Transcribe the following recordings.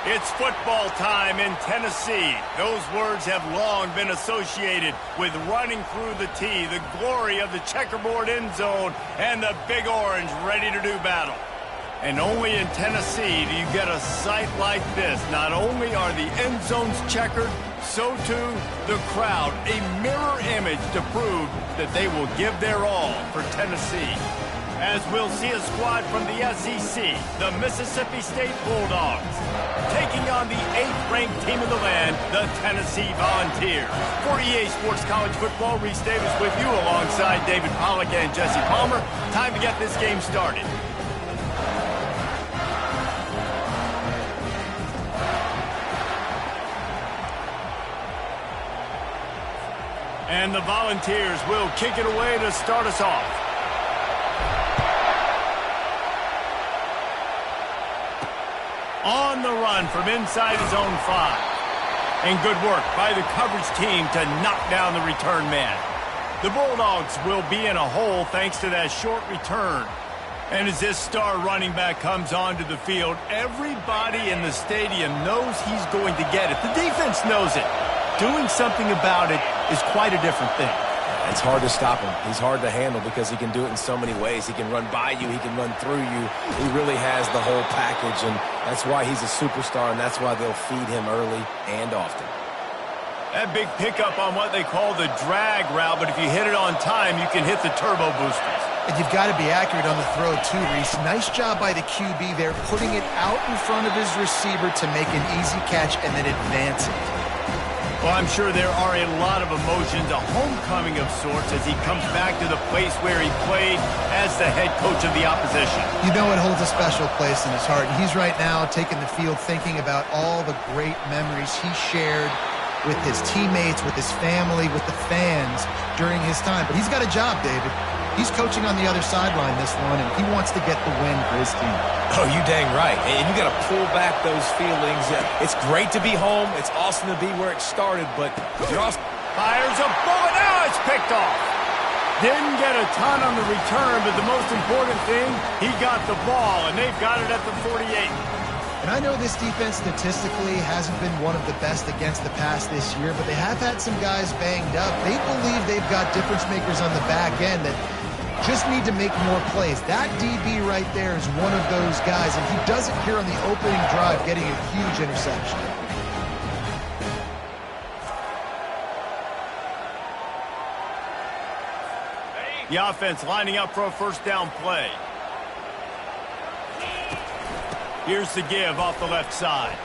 It's football time in Tennessee. Those words have long been associated with running through the tee, the glory of the checkerboard end zone, and the Big Orange ready to do battle. And only in Tennessee do you get a sight like this. Not only are the end zones checkered, so too the crowd, a mirror image to prove that they will give their all for Tennessee. As we'll see a squad from the SEC, the Mississippi State Bulldogs, taking on the 8th-ranked team in the land, the Tennessee Volunteers. For EA Sports College Football, Reese Davis with you alongside David Pollack and Jesse Palmer. Time to get this game started. And the Volunteers will kick it away to start us off. On the run from inside his own 5. And good work by the coverage team to knock down the return man. The Bulldogs will be in a hole thanks to that short return. And as this star running back comes onto the field, everybody in the stadium knows he's going to get it. The defense knows it. Doing something about it is quite a different thing. It's hard to stop him. He's hard to handle because he can do it in so many ways. He can run by you. He can run through you. He really has the whole package, and that's why he's a superstar, and that's why they'll feed him early and often. That big pickup on what they call the drag route, but if you hit it on time, you can hit the turbo boosters. And you've got to be accurate on the throw, too, Reese. Nice job by the QB there, putting it out in front of his receiver to make an easy catch and then advance it. Well, I'm sure there are a lot of emotions, a homecoming of sorts as he comes back to the place where he played as the head coach of the opposition. You know it holds a special place in his heart. He's right now taking the field thinking about all the great memories he shared with his teammates, with his family, with the fans during his time. But he's got a job, David. He's coaching on the other sideline this one, and he wants to get the win for his team. Oh, you dang right. And you got to pull back those feelings. It's great to be home. It's awesome to be where it started, but you're also... Fires a bullet. Now it's picked off. Didn't get a ton on the return, but the most important thing, he got the ball, and they've got it at the 48. And I know this defense statistically hasn't been one of the best against the pass this year, but they have had some guys banged up. They believe they've got difference makers on the back end that just need to make more plays. That DB right there is one of those guys, and he does it here on the opening drive, getting a huge interception. The offense lining up for a first down play. Here's the give off the left side.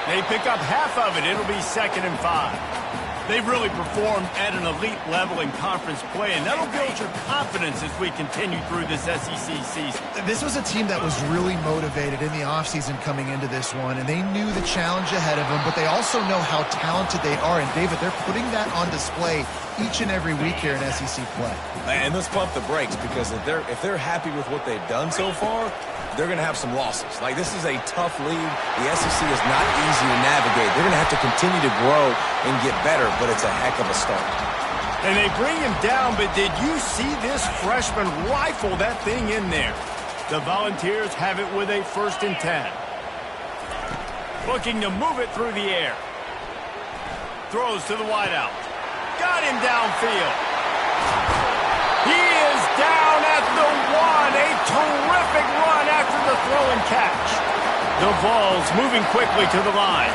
They pick up half of it. It'll be 2nd and 5. They've really performed at an elite level in conference play, and that'll build your confidence as we continue through this SEC season. This was a team that was really motivated in the offseason coming into this one, and they knew the challenge ahead of them, but they also know how talented they are. And, David, they're putting that on display each and every week here in SEC play. And let's pump the brakes, because if they're happy with what they've done so far, they're going to have some losses. Like, this is a tough league. The SEC is not easy to navigate. They're going to have to continue to grow and get better, but it's a heck of a start. And they bring him down, but did you see this freshman rifle that thing in there? The Volunteers have it with a 1st and 10. Looking to move it through the air. Throws to the wideout. Got him downfield. He is down at the 1. A terrific run after the throw and catch. The Vols moving quickly to the line.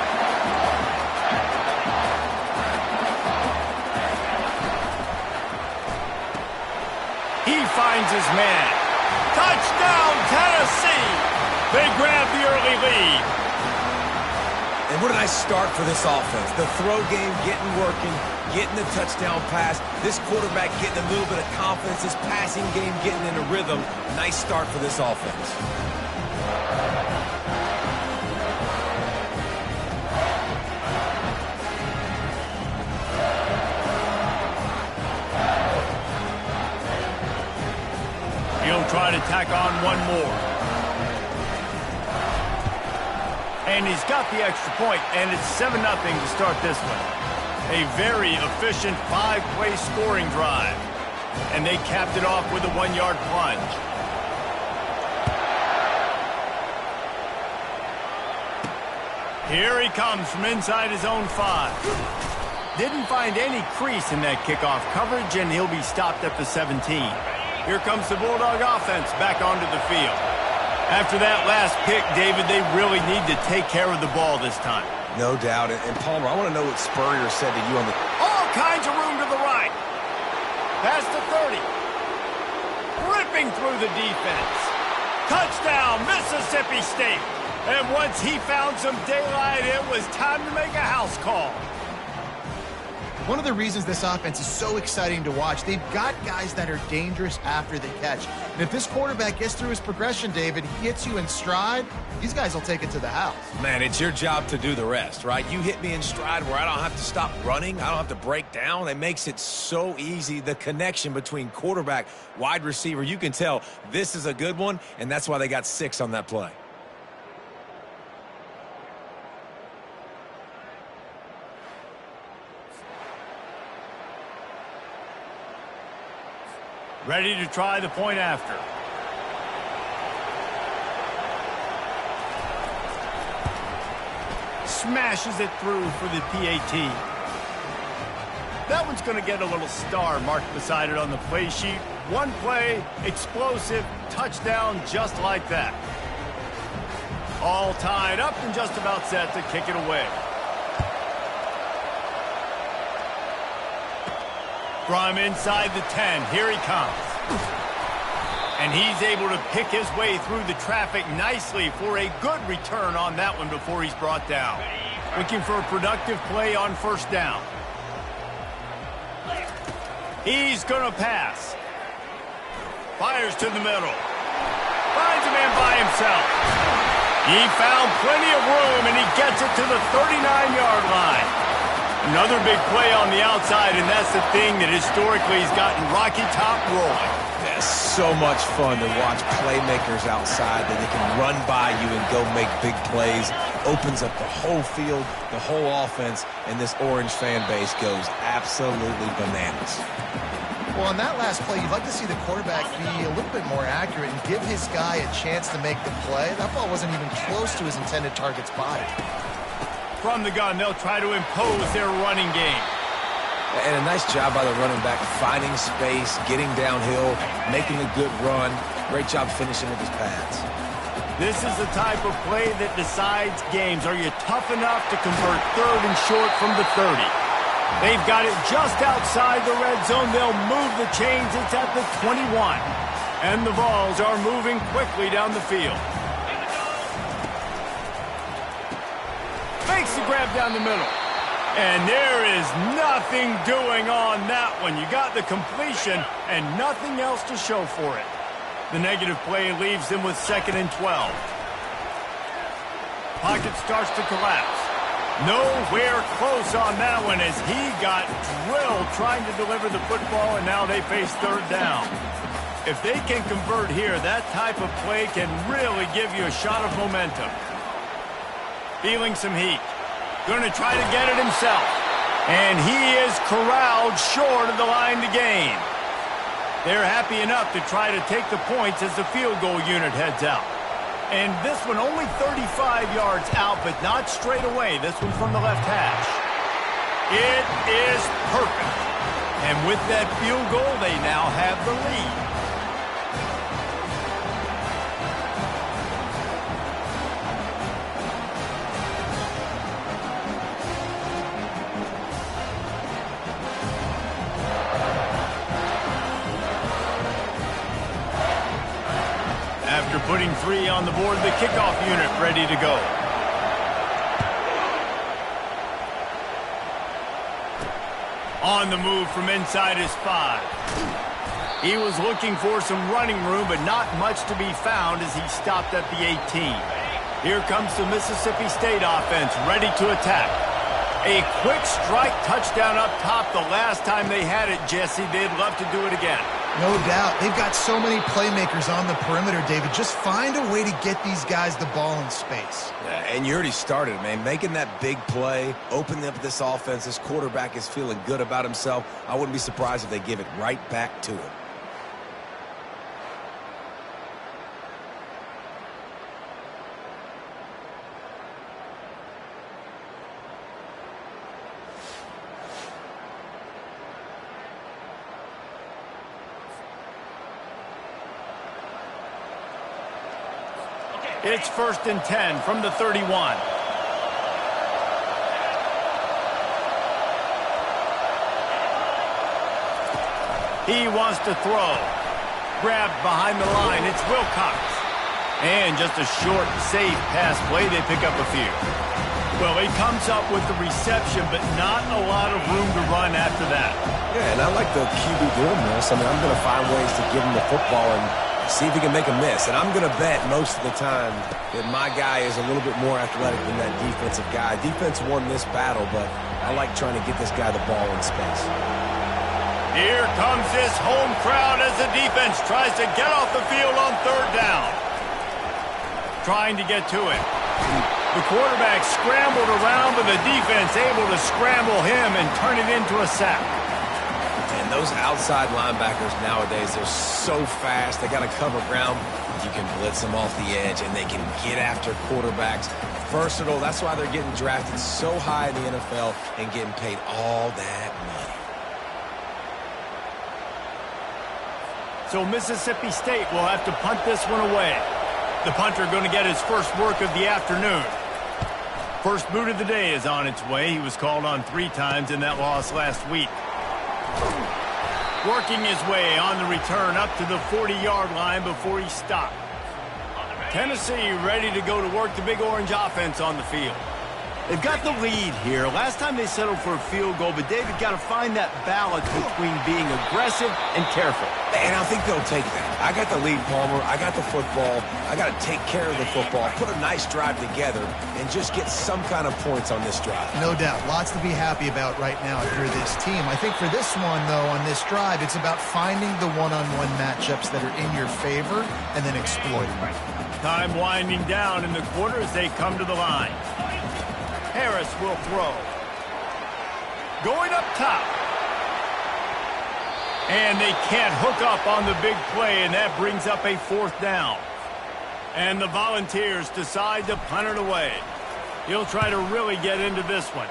He finds his man. Touchdown, Tennessee! They grab the early lead. And what a nice start for this offense. The throw game getting working, getting the touchdown pass. This quarterback getting a little bit of confidence. This passing game getting in a rhythm. Nice start for this offense. He'll try to tack on one more. And he's got the extra point, and it's 7-0 to start this one. A very efficient 5-play scoring drive. And they capped it off with a 1-yard plunge. Here he comes from inside his own 5. Didn't find any crease in that kickoff coverage, and he'll be stopped at the 17. Here comes the Bulldog offense back onto the field. After that last pick, David, they really need to take care of the ball this time. No doubt. And Palmer, I want to know what Spurrier said to you on the... All kinds of room to the right. Past the 30. Ripping through the defense. Touchdown, Mississippi State. And once he found some daylight, it was time to make a house call. One of the reasons this offense is so exciting to watch, they've got guys that are dangerous after the catch. And if this quarterback gets through his progression, David, he hits you in stride, these guys will take it to the house. Man, it's your job to do the rest, right? You hit me in stride where I don't have to stop running. I don't have to break down. It makes it so easy. The connection between quarterback, wide receiver, you can tell this is a good one, and that's why they got 6 on that play. Ready to try the point after. Smashes it through for the PAT. That one's going to get a little star marked beside it on the play sheet. One play, explosive, touchdown just like that. All tied up and just about set to kick it away. From inside the 10, here he comes. And he's able to pick his way through the traffic nicely for a good return on that one before he's brought down. Looking for a productive play on first down. He's going to pass. Fires to the middle. Finds a man by himself. He found plenty of room, and he gets it to the 39-yard line. Another big play on the outside, and that's the thing that historically has gotten Rocky Top rolling. That's so much fun to watch playmakers outside that they can run by you and go make big plays. Opens up the whole field, the whole offense, and this Orange fan base goes absolutely bananas. Well, on that last play, you'd like to see the quarterback be a little bit more accurate and give his guy a chance to make the play. That ball wasn't even close to his intended target's body. From the gun, they'll try to impose their running game. And a nice job by the running back, finding space, getting downhill, making a good run. Great job finishing with his pads. This is the type of play that decides games. Are you tough enough to convert 3rd and short from the 30? They've got it just outside the red zone. They'll move the chains. It's at the 21. And the Vols are moving quickly down the field. Makes the grab down the middle. And there is nothing doing on that one. You got the completion and nothing else to show for it. The negative play leaves them with 2nd and 12. Pocket starts to collapse. Nowhere close on that one as he got drilled trying to deliver the football, and now they face 3rd down. If they can convert here, that type of play can really give you a shot of momentum. Feeling some heat. Going to try to get it himself. And he is corralled short of the line to gain. They're happy enough to try to take the points as the field goal unit heads out. And this one only 35 yards out, but not straight away. This one from the left hash. It is perfect. And with that field goal, they now have the lead. After putting 3 on the board, the kickoff unit ready to go. On the move from inside his 5. He was looking for some running room, but not much to be found as he stopped at the 18. Here comes the Mississippi State offense, ready to attack. A quick strike touchdown up top the last time they had it, Jesse. They'd love to do it again. No doubt. They've got so many playmakers on the perimeter, David. Just find a way to get these guys the ball in space. And you already started, man. Making that big play, opening up this offense. This quarterback is feeling good about himself. I wouldn't be surprised if they give it right back to him. It's 1st and 10 from the 31. He wants to throw. Grabbed behind the line. It's Wilcox. And just a short, safe pass play. They pick up a few. Well, he comes up with the reception, but not a lot of room to run after that. Yeah, and I like the QB doing this. I mean, I'm going to find ways to give him the football and see if he can make a miss. And I'm going to bet most of the time that my guy is a little bit more athletic than that defensive guy. Defense won this battle, but I like trying to get this guy the ball in space. Here comes this home crowd as the defense tries to get off the field on 3rd down. Trying to get to it. The quarterback scrambled around, but the defense able to scramble him and turn it into a sack. And those outside linebackers nowadays, they're so fast. They got to cover ground. You can blitz them off the edge, and they can get after quarterbacks. Versatile. That's why they're getting drafted so high in the NFL and getting paid all that money. So Mississippi State will have to punt this one away. The punter going to get his first work of the afternoon. First boot of the day is on its way. He was called on 3 times in that loss last week. Working his way on the return up to the 40-yard line before he stopped. Tennessee ready to go to work the Big Orange offense on the field. They've got the lead here. Last time they settled for a field goal, but David got to find that balance between being aggressive and careful. And I think they'll take that. I got the lead, Palmer. I got the football. I got to take care of the football, put a nice drive together, and just get some kind of points on this drive. No doubt. Lots to be happy about right now if you're this team. I think for this one, though, on this drive, it's about finding the one-on-one matchups that are in your favor and then exploiting them. Time winding down in the quarter as they come to the line. Harris will throw. Going up top. And they can't hook up on the big play, and that brings up a 4th down. And the Volunteers decide to punt it away. He'll try to really get into this one.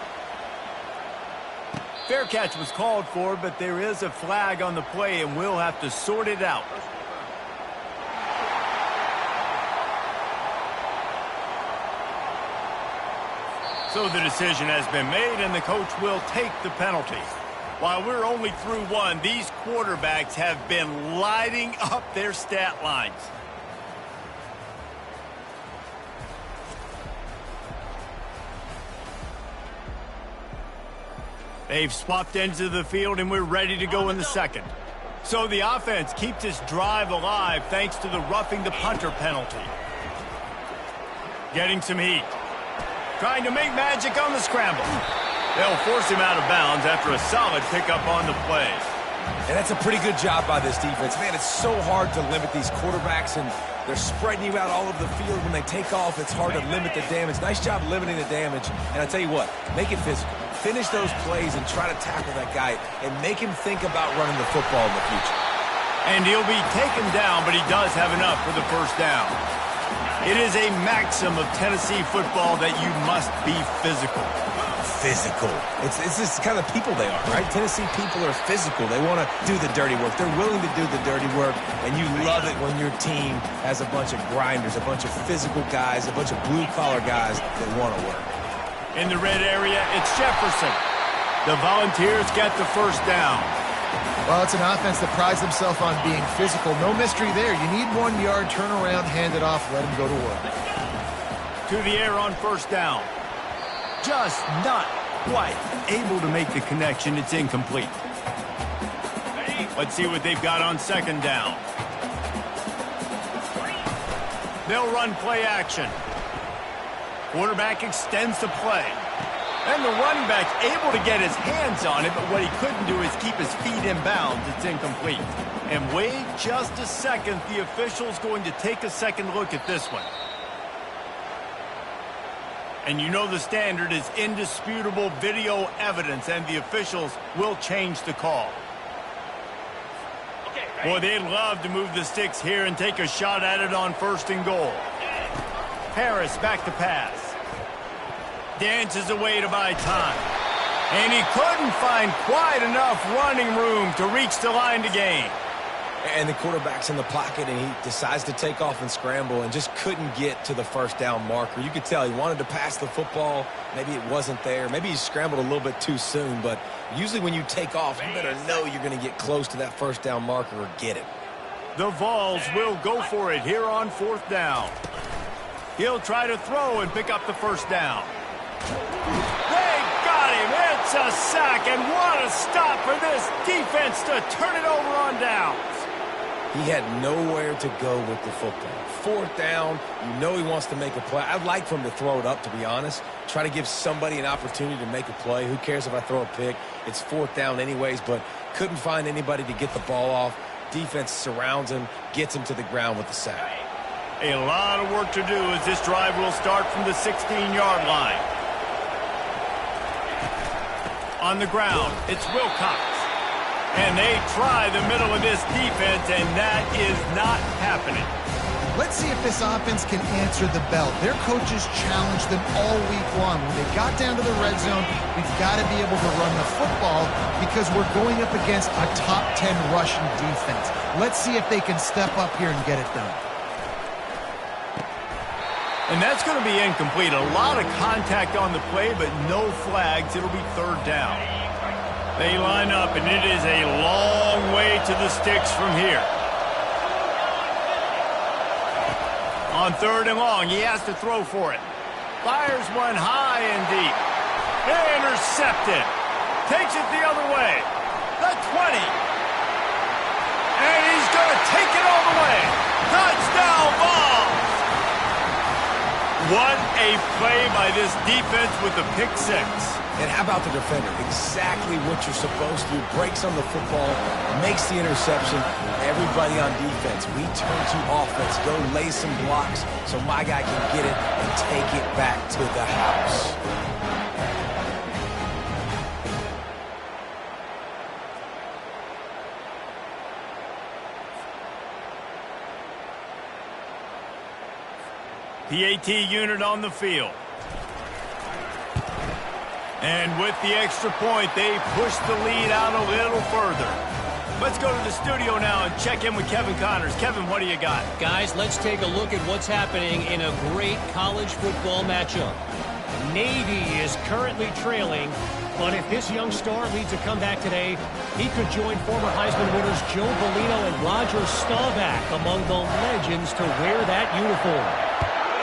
Fair catch was called for, but there is a flag on the play, and we'll have to sort it out. So the decision has been made, and the coach will take the penalty. While we're only through 1, these quarterbacks have been lighting up their stat lines. They've swapped ends of the field, and we're ready to go in the second. So the offense keeps this drive alive thanks to the roughing the punter penalty. Getting some heat. Trying to make magic on the scramble. They'll force him out of bounds after a solid pickup on the play. And that's a pretty good job by this defense. Man, it's so hard to limit these quarterbacks, and they're spreading you out all over the field. When they take off, it's hard to limit the damage. Nice job limiting the damage. And I tell you what, make it physical. Finish those plays and try to tackle that guy and make him think about running the football in the future. And he'll be taken down, but he does have enough for the 1st down. It is a maxim of Tennessee football that you must be physical. Physical. It's just the kind of people they are, right? Tennessee people are physical. They want to do the dirty work. They're willing to do the dirty work, and you love it when your team has a bunch of grinders, a bunch of physical guys, a bunch of blue-collar guys that want to work. In the red area, it's Jefferson. The Volunteers get the 1st down. Well, it's an offense that prides themselves on being physical. No mystery there. You need 1 yard, turn around, hand it off, let them go to work. To the air on 1st down. Just not quite able to make the connection. It's incomplete. Let's see what they've got on 2nd down. They'll run play action. Quarterback extends the play. And the running back able to get his hands on it, but what he couldn't do is keep his feet in bounds. It's incomplete. And wait just a second. The official's going to take a second look at this one. And you know the standard is indisputable video evidence, and the officials will change the call. Boy, they'd love to move the sticks here and take a shot at it on 1st and goal. Harris back to pass. Dances away to buy time. And he couldn't find quite enough running room to reach the line to gain. And the quarterback's in the pocket, and he decides to take off and scramble and just couldn't get to the first down marker. You could tell he wanted to pass the football. Maybe it wasn't there. Maybe he scrambled a little bit too soon. But usually when you take off, you better know you're going to get close to that first down marker or get it. The Vols will go for it here on 4th down. He'll try to throw and pick up the first down. They got him. It's a sack, and what a stop for this defense to turn it over on downs. He had nowhere to go with the football. 4th down, you know he wants to make a play. I'd like for him to throw it up, to be honest. Try to give somebody an opportunity to make a play. Who cares if I throw a pick? It's 4th down anyways, but couldn't find anybody to get the ball off. Defense surrounds him, gets him to the ground with the sack. A lot of work to do as this drive will start from the 16-yard line. On the ground, it's Wilcox. And they try the middle of this defense, and that is not happening. Let's see if this offense can answer the bell. Their coaches challenged them all week long. When they got down to the red zone, we've got to be able to run the football because we're going up against a top 10 rushing defense. Let's see if they can step up here and get it done. And that's going to be incomplete. A lot of contact on the play, but no flags. It'll be 3rd down. They line up, and it is a long way to the sticks from here. On 3rd and long, he has to throw for it. Fires one high and deep. Intercepted. Takes it the other way. The 20. And he's going to take it all the way. Touchdown Vols! What a play by this defense with the pick 6. And how about the defender? Exactly what you're supposed to do. Breaks on the football, makes the interception. Everybody on defense, we turn to offense. Go lay some blocks so my guy can get it and take it back to the house. PAT unit on the field. And with the extra point, they push the lead out a little further. Let's go to the studio now and check in with Kevin Connors. Kevin, what do you got? Guys, let's take a look at what's happening in a great college football matchup. Navy is currently trailing, but if this young star leads a comeback today, he could join former Heisman winners Joe Bellino and Roger Staubach among the legends to wear that uniform.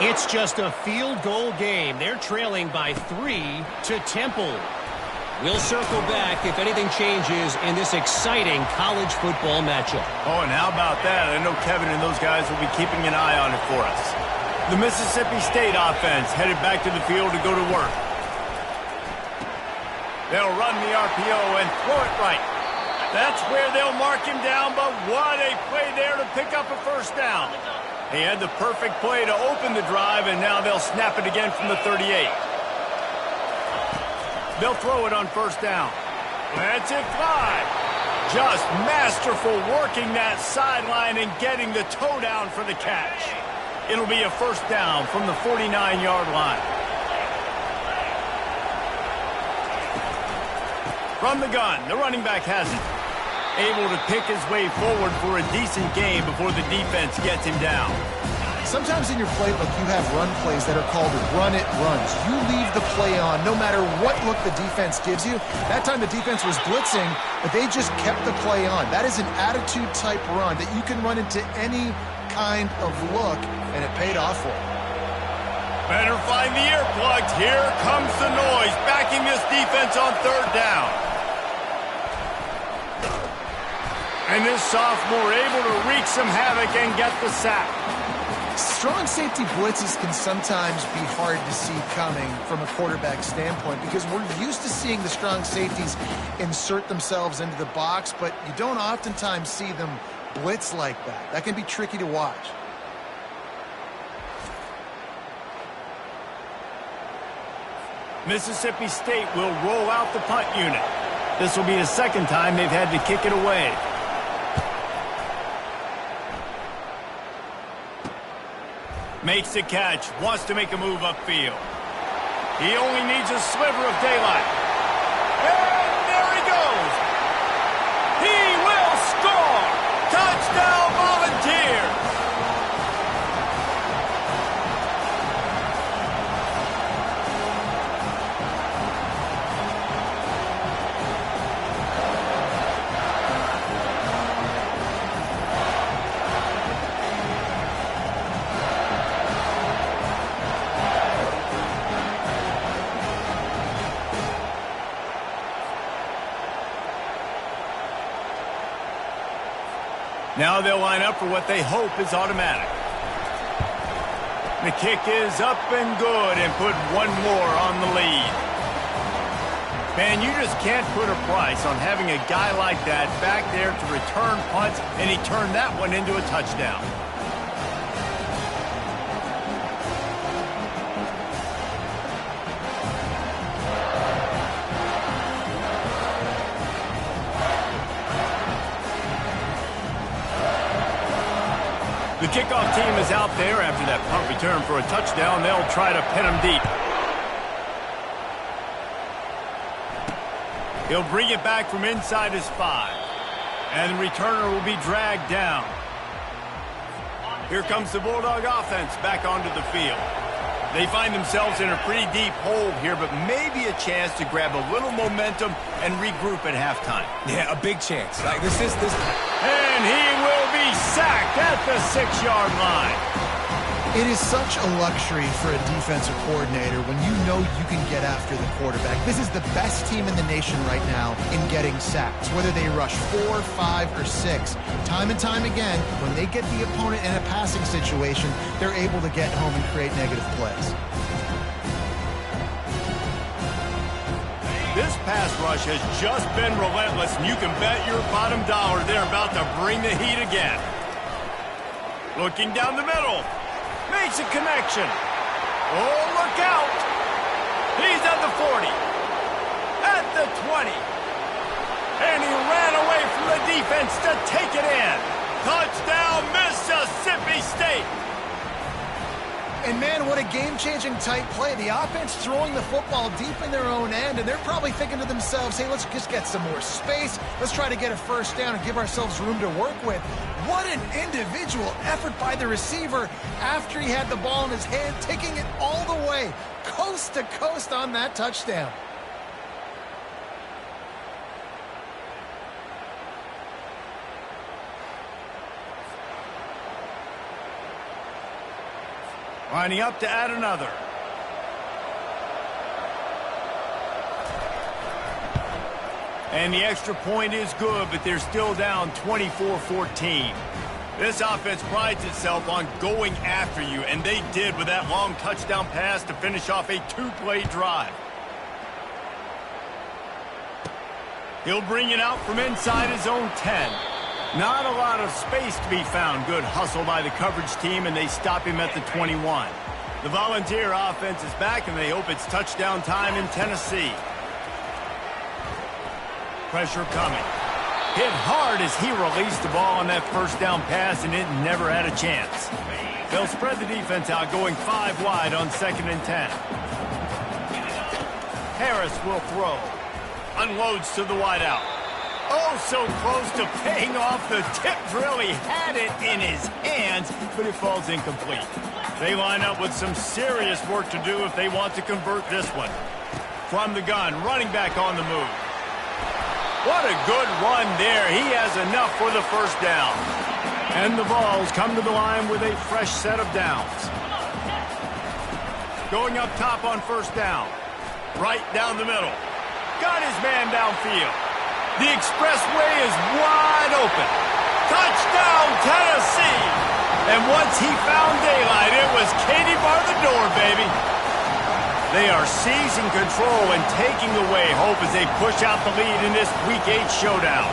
It's just a field goal game. They're trailing by 3 to Temple. We'll circle back if anything changes in this exciting college football matchup. Oh, and how about that? I know Kevin and those guys will be keeping an eye on it for us. The Mississippi State offense headed back to the field to go to work. They'll run the RPO and throw it right. That's where they'll mark him down, but what a play there to pick up a first down. They had the perfect play to open the drive, and now they'll snap it again from the 38. They'll throw it on first down. Lets it fly. Just masterful working that sideline and getting the toe down for the catch. It'll be a first down from the 49-yard line. From the gun, the running back has it. Able to pick his way forward for a decent game before the defense gets him down. Sometimes in your playbook, you have run plays that are called run-it runs. You leave the play on no matter what look the defense gives you. That time the defense was blitzing, but they just kept the play on. That is an attitude-type run that you can run into any kind of look, and it paid off for them. Better find the earplugs. Here comes the noise, backing this defense on 3rd down. And this sophomore able to wreak some havoc and get the sack. Strong safety blitzes can sometimes be hard to see coming from a quarterback standpoint because we're used to seeing the strong safeties insert themselves into the box, but you don't oftentimes see them blitz like that. That can be tricky to watch. Mississippi State will roll out the punt unit. This will be the second time they've had to kick it away. Makes the catch, wants to make a move upfield. He only needs a sliver of daylight. And there he goes. He will score. Touchdown! Now they'll line up for what they hope is automatic. The kick is up and good and put one more on the lead. Man, you just can't put a price on having a guy like that back there to return punts, and he turned that one into a touchdown. The kickoff team is out there after that punt return for a touchdown. They'll try to pin him deep. He'll bring it back from inside his 5. And the returner will be dragged down. Here comes the Bulldog offense back onto the field. They find themselves in a pretty deep hole here, but maybe a chance to grab a little momentum and regroup at halftime. Yeah, a big chance. Like this. And he will be sacked at the 6-yard line. It is such a luxury for a defensive coordinator when you know you can get after the quarterback. This is the best team in the nation right now in getting sacks, whether they rush 4, 5, or 6. Time and time again, when they get the opponent in a passing situation, they're able to get home and create negative plays. This pass rush has just been relentless, and you can bet your bottom dollar they're about to bring the heat again. Looking down the middle. Makes a connection. Oh, look out. He's at the 40. At the 20. And he ran away from the defense to take it in. Touchdown, Mississippi State. And man, what a game-changing type play. The offense throwing the football deep in their own end, and they're probably thinking to themselves, hey, let's just get some more space. Let's try to get a first down and give ourselves room to work with. What an individual effort by the receiver after he had the ball in his hand, taking it all the way, coast to coast on that touchdown. Lining up to add another. And the extra point is good, but they're still down 24-14. This offense prides itself on going after you, and they did with that long touchdown pass to finish off a 2-play drive. He'll bring it out from inside his own 10. Not a lot of space to be found. Good hustle by the coverage team, and they stop him at the 21. The Volunteer offense is back, and they hope it's touchdown time in Tennessee. Pressure coming. Hit hard as he released the ball on that first down pass, and it never had a chance. They'll spread the defense out, going 5 wide on 2nd and 10. Harris will throw. Unloads to the wideout. Oh, so close to paying off the tip drill. He had it in his hands, but it falls incomplete. They line up with some serious work to do if they want to convert this one. From the gun, running back on the move. What a good run there. He has enough for the first down. And the Vols come to the line with a fresh set of downs. Going up top on first down. Right down the middle. Got his man downfield. The expressway is wide open. Touchdown, Tennessee! And once he found daylight, it was Katie bar the door, baby. They are seizing control and taking away hope as they push out the lead in this Week 8 showdown.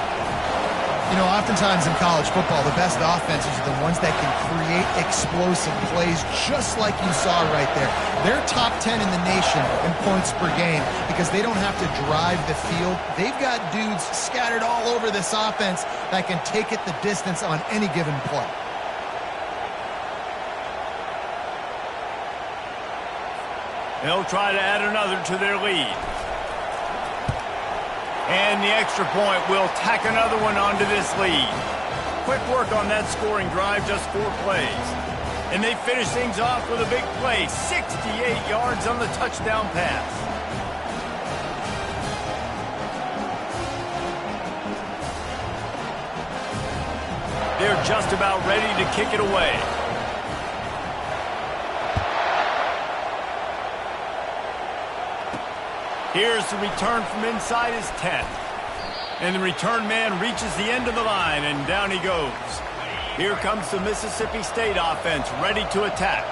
You know, oftentimes in college football, the best offenses are the ones that can create explosive plays just like you saw right there. They're top 10 in the nation in points per game because they don't have to drive the field. They've got dudes scattered all over this offense that can take it the distance on any given play. They'll try to add another to their lead. And the extra point will tack another one onto this lead. Quick work on that scoring drive, just 4 plays. And they finish things off with a big play, 68 yards on the touchdown pass. They're just about ready to kick it away. Here's the return from inside his 10. And the return man reaches the end of the line, and down he goes. Here comes the Mississippi State offense, ready to attack.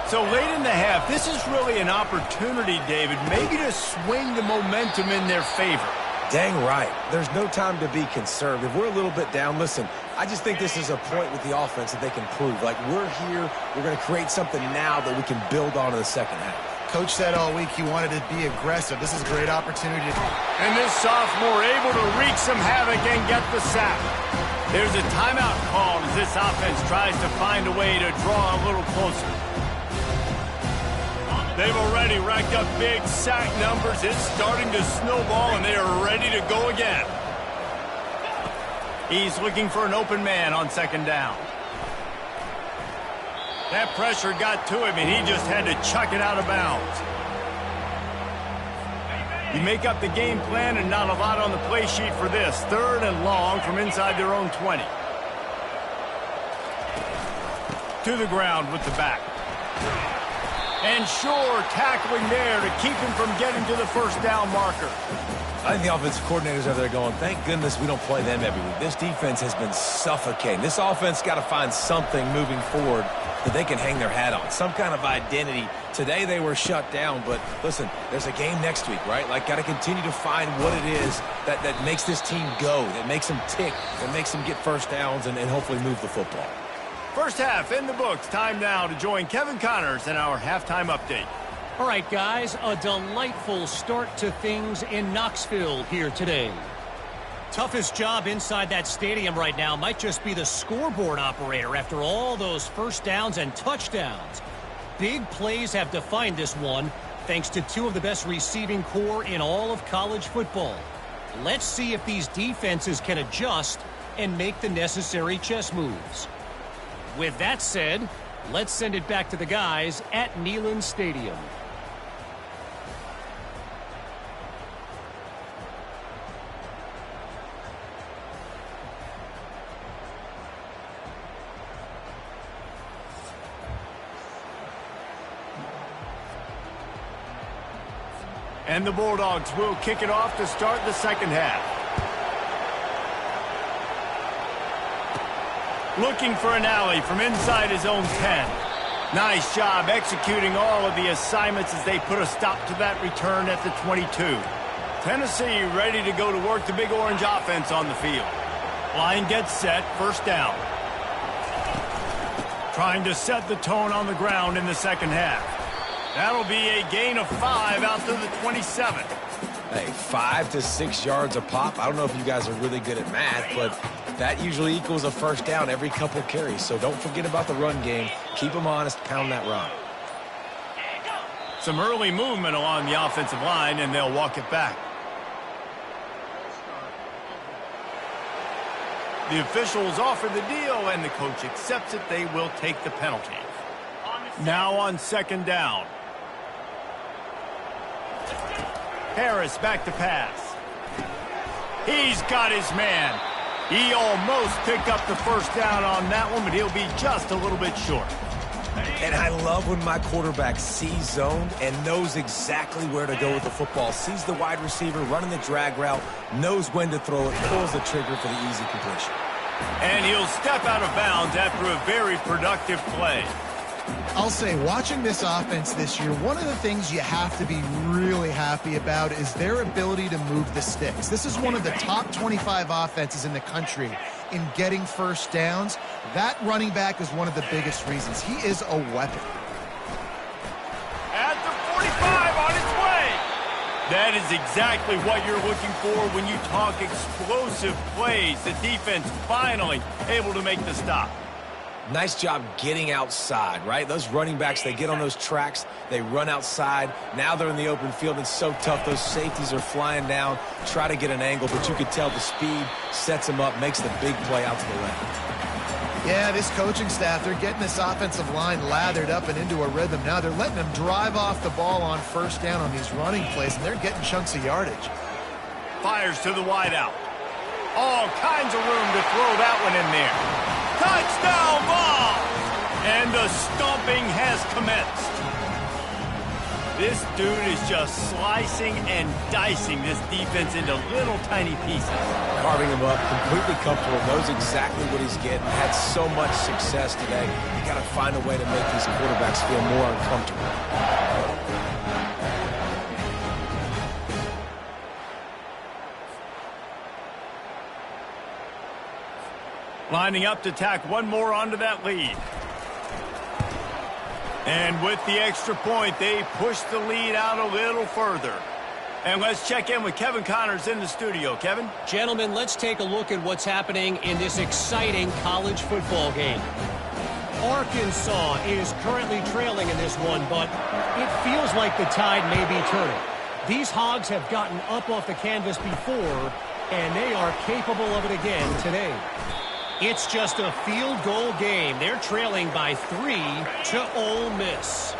So late in the half, this is really an opportunity, David, maybe to swing the momentum in their favor. Dang right. There's no time to be concerned. If we're a little bit down, listen, I just think this is a point with the offense that they can prove. Like, we're here, we're going to create something now that we can build on in the second half. Coach said all week he wanted to be aggressive. This is a great opportunity. And this sophomore able to wreak some havoc and get the sack. There's a timeout called as this offense tries to find a way to draw a little closer. They've already racked up big sack numbers. It's starting to snowball, and they are ready to go again. He's looking for an open man on second down. That pressure got to him, and he just had to chuck it out of bounds. You make up the game plan, and not a lot on the play sheet for this. 3rd and long from inside their own 20. To the ground with the back. And sure, tackling there to keep him from getting to the first down marker. I think the offensive coordinators are there going, thank goodness we don't play them every week. This defense has been suffocating. This offense got to find something moving forward that they can hang their hat on, some kind of identity. Today they were shut down, but listen, there's a game next week, right? Like, got to continue to find what it is that makes this team go, that makes them tick, that makes them get first downs and hopefully move the football. First half in the books. Time now to join Kevin Connors in our halftime update. All right, guys, a delightful start to things in Knoxville here today. Toughest job inside that stadium right now might just be the scoreboard operator after all those first downs and touchdowns. Big plays have defined this one, thanks to 2 of the best receiving core in all of college football. Let's see if these defenses can adjust and make the necessary chess moves. With that said, let's send it back to the guys at Neyland Stadium. And the Bulldogs will kick it off to start the second half. Looking for an alley from inside his own 10. Nice job executing all of the assignments as they put a stop to that return at the 22. Tennessee ready to go to work the Big Orange offense on the field. Line gets set, first down. Trying to set the tone on the ground in the second half. That'll be a gain of 5 out to the 27. Hey, 5 to 6 yards a pop. I don't know if you guys are really good at math, but that usually equals a first down every couple carries. So don't forget about the run game. Keep them honest, pound that rock. Some early movement along the offensive line, and they'll walk it back. The officials offer the deal, and the coach accepts it. They will take the penalty. Now on second down. Harris back to pass. He's got his man. He almost picked up the first down on that one, but he'll be just a little bit short. And I love when my quarterback sees zone and knows exactly where to go with the football. Sees the wide receiver running the drag route, knows when to throw it, pulls the trigger for the easy completion. And he'll step out of bounds after a very productive play. I'll say, watching this offense this year, one of the things you have to be really happy about is their ability to move the sticks. This is one of the top 25 offenses in the country in getting first downs. That running back is one of the biggest reasons. He is a weapon. At the 45 on its way. That is exactly what you're looking for when you talk explosive plays. The defense finally able to make the stop. Nice job getting outside, right? Those running backs, they get on those tracks, they run outside. Now they're in the open field. It's so tough. Those safeties are flying down, try to get an angle, but you could tell the speed sets them up, makes the big play out to the left. Yeah, this coaching staff, they're getting this offensive line lathered up and into a rhythm. Now they're letting them drive off the ball on first down on these running plays, and they're getting chunks of yardage. Fires to the wideout. All kinds of room to throw that one in there. Touchdown ball! And the stomping has commenced. This dude is just slicing and dicing this defense into little tiny pieces. Carving him up, completely comfortable, knows exactly what he's getting, had so much success today. You got to find a way to make these quarterbacks feel more uncomfortable. Lining up to tack one more onto that lead. And with the extra point, they push the lead out a little further. And let's check in with Kevin Connors in the studio. Kevin? Gentlemen, let's take a look at what's happening in this exciting college football game. Arkansas is currently trailing in this one, but it feels like the tide may be turning. These Hogs have gotten up off the canvas before, and they are capable of it again today. It's just a field goal game. They're trailing by 3 to Ole Miss.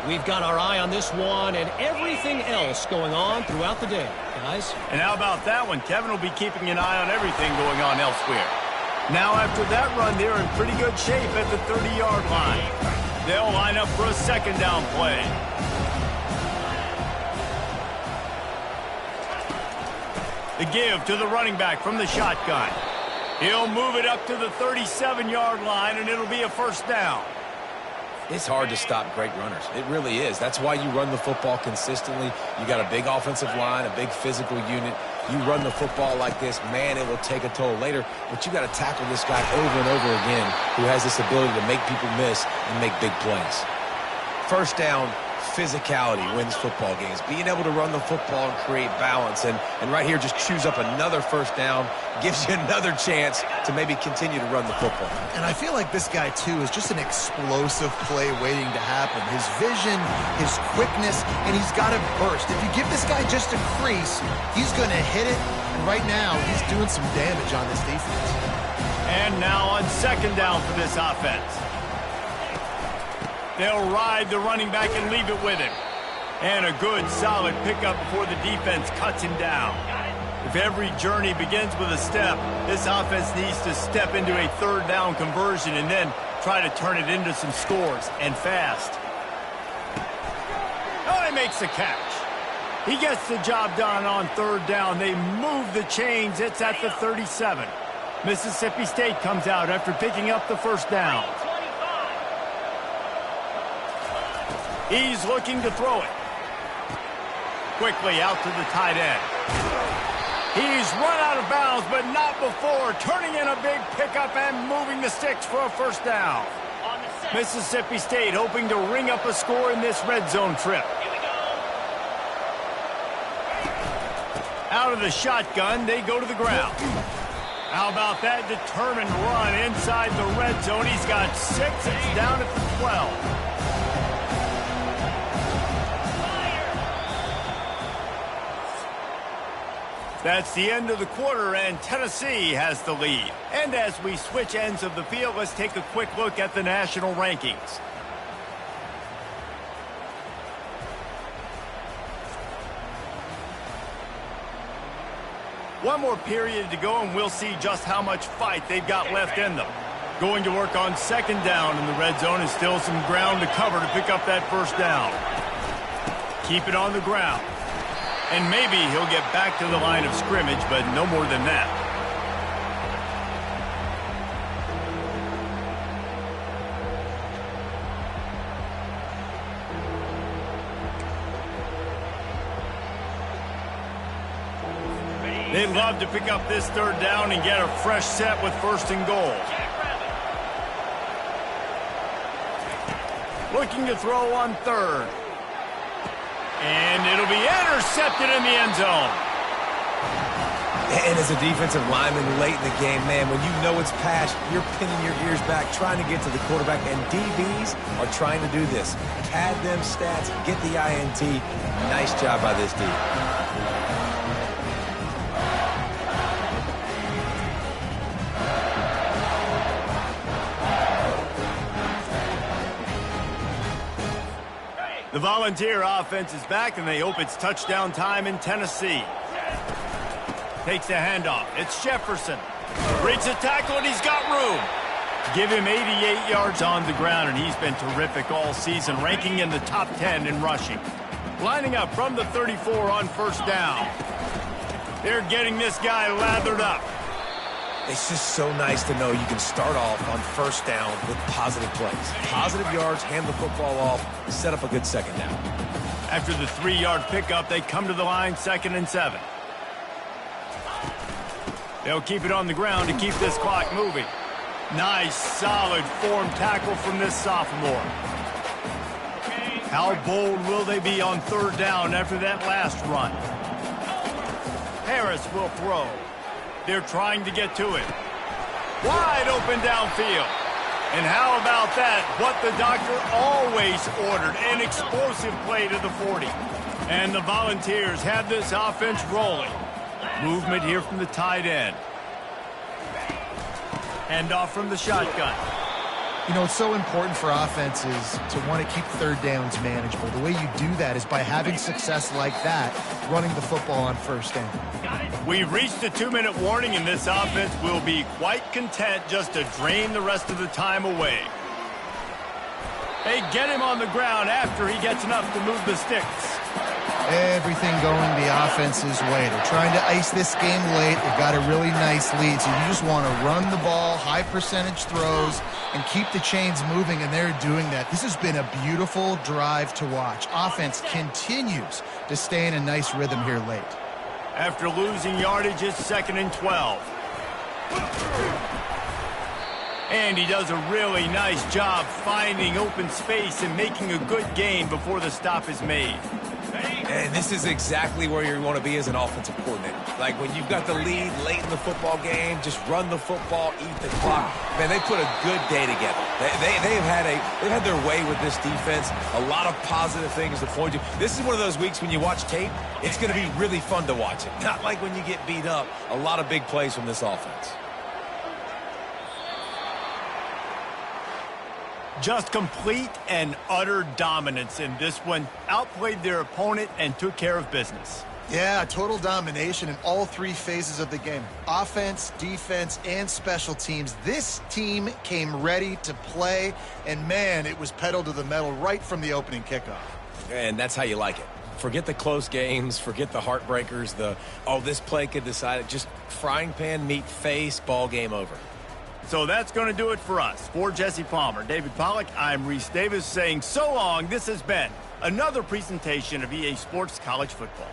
We've got our eye on this one and everything else going on throughout the day, guys. And how about that one? Kevin will be keeping an eye on everything going on elsewhere. Now after that run, they're in pretty good shape at the 30-yard line. They'll line up for a second down play. The give to the running back from the shotgun. He'll move it up to the 37-yard line, and it'll be a first down. It's hard to stop great runners. It really is. That's why you run the football consistently. You got a big offensive line, a big physical unit. You run the football like this, man, it will take a toll later. But you got to tackle this guy over and over again who has this ability to make people miss and make big plays. First down, physicality wins football games. Being able to run the football and create balance. And right here, just chews up another first down, gives you another chance to maybe continue to run the football. And I feel like this guy, too, is just an explosive play waiting to happen. His vision, his quickness, and he's got to burst. If you give this guy just a crease, he's going to hit it. And right now, he's doing some damage on this defense. And now on second down for this offense. They'll ride the running back and leave it with him. And a good, solid pickup before the defense cuts him down. If every journey begins with a step, this offense needs to step into a third down conversion and then try to turn it into some scores, and fast. Oh, he makes the catch. He gets the job done on third down. They move the chains. It's at the 37. Mississippi State comes out after picking up the first down. He's looking to throw it. Quickly out to the tight end. He's run out of bounds, but not before turning in a big pickup and moving the sticks for a first down. Mississippi State hoping to ring up a score in this red zone trip. Out of the shotgun, they go to the ground. How about that determined run inside the red zone? He's got 6. It's down at the 12. That's the end of the quarter, and Tennessee has the lead. And as we switch ends of the field, let's take a quick look at the national rankings. One more period to go, and we'll see just how much fight they've got left in them. Going to work on second down in the red zone, and still some ground to cover to pick up that first down. Keep it on the ground. And maybe he'll get back to the line of scrimmage, but no more than that. They'd love to pick up this third down and get a fresh set with first and goal. Looking to throw on third. And it'll be intercepted in the end zone. And as a defensive lineman late in the game, man, when you know it's past, you're pinning your ears back, trying to get to the quarterback. And DBs are trying to do this. Pad them stats, get the INT. Nice job by this D. The Volunteer offense is back, and they hope it's touchdown time in Tennessee. Takes the handoff. It's Jefferson. Breaks a tackle, and he's got room. Give him 88 yards on the ground, and he's been terrific all season, ranking in the top 10 in rushing. Lining up from the 34 on first down. They're getting this guy lathered up. It's just so nice to know you can start off on first down with positive plays. Positive yards, hand the football off, set up a good second down. After the 3-yard pickup, they come to the line, 2nd and 7. They'll keep it on the ground to keep this clock moving. Nice, solid form tackle from this sophomore. How bold will they be on 3rd down after that last run? Harris will throw. They're trying to get to it. Wide open downfield. And how about that? What the doctor always ordered, an explosive play to the 40. And the Volunteers have this offense rolling. Movement here from the tight end. Hand off from the shotgun. You know, it's so important for offenses to want to keep 3rd downs manageable. The way you do that is by having success like that, running the football on 1st down. We've reached a 2-minute warning, and this offense will be quite content just to drain the rest of the time away. They get him on the ground after he gets enough to move the sticks. Everything going the offense's way. They're trying to ice this game late. They've got a really nice lead, so you just want to run the ball, high percentage throws, and keep the chains moving, and they're doing that. This has been a beautiful drive to watch. Offense continues to stay in a nice rhythm here late. After losing yardage, it's 2nd and 12. And he does a really nice job finding open space and making a good gain before the stop is made. And this is exactly where you want to be as an offensive coordinator. Like when you've got the lead late in the football game, just run the football, eat the clock. Man, they put a good day together. They've had their way with this defense. A lot of positive things to point to. This is one of those weeks when you watch tape, it's going to be really fun to watch it. Not like when you get beat up. A lot of big plays from this offense. Just complete and utter dominance in this one. Outplayed their opponent and took care of business. Yeah, total domination in all 3 phases of the game. Offense, defense, and special teams. This team came ready to play, and man, it was pedal to the metal right from the opening kickoff. And that's how you like it. Forget the close games, forget the heartbreakers, this play could decide it. Just frying pan, meat face, ball game over. So that's going to do it for us. For Jesse Palmer, David Pollack, I'm Reese Davis saying so long. This has been another presentation of EA Sports College Football.